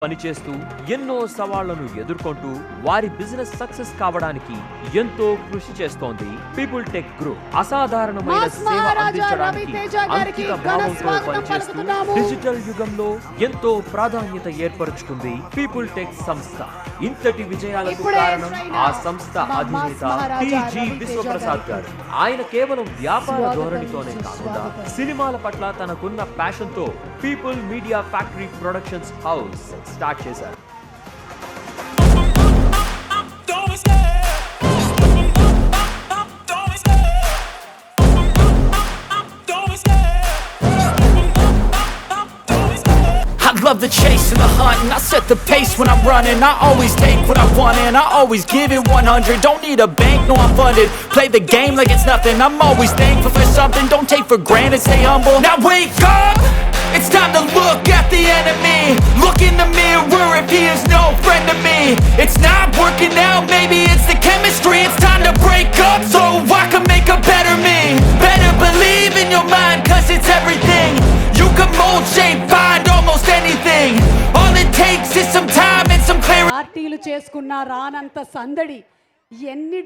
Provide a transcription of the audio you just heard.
పనిచేస్తూ ఎన్నో సవాళ్లను ఎదుర్కొంటూ వారి బిజినెస్ సక్సెస్ కావడానికి ఎంతో కృషి చేస్తోంది పీపుల్ టెక్ గ్రూప్. అసాధారణమైన సేవ అందించడానికి అంకిత భావంతో పనిచేస్తూ డిజిటల్ యుగంలో ఎంతో ప్రాధాన్యత ఏర్పరచుకుంది పీపుల్ టెక్ సంస్థ. ఇంతటి విజయాలకు కారణం ఆ సంస్థ అధినేత టి.జి. విశ్వప్రసాద్ గారు. ఆయన కేవలం వ్యాపార ధోరణితోనే కాకుండా సినిమాల పట్ల తనకున్న ప్యాషన్ తో people media factory productions house start చేశారు. I love the chase and the hunt, and I set the pace when I'm running. I always take what I want and I always give it 100. Don't need a bank, no I'm funded. Play the game like it's nothing. I'm always thankful for something. Don't take for granted, stay humble. Now wake up, it's time to look at the enemy. Look in the mirror if he is no friend to me. It's not working out, maybe it's the chemistry. It's time to break up so I can make a better me. Better believe in your mind, cause it's everything. You can mold, shape, find almost anything. All it takes is some time and some clarity. పార్టీలు చేసుకున్న రానంత సందడి ఎన్ని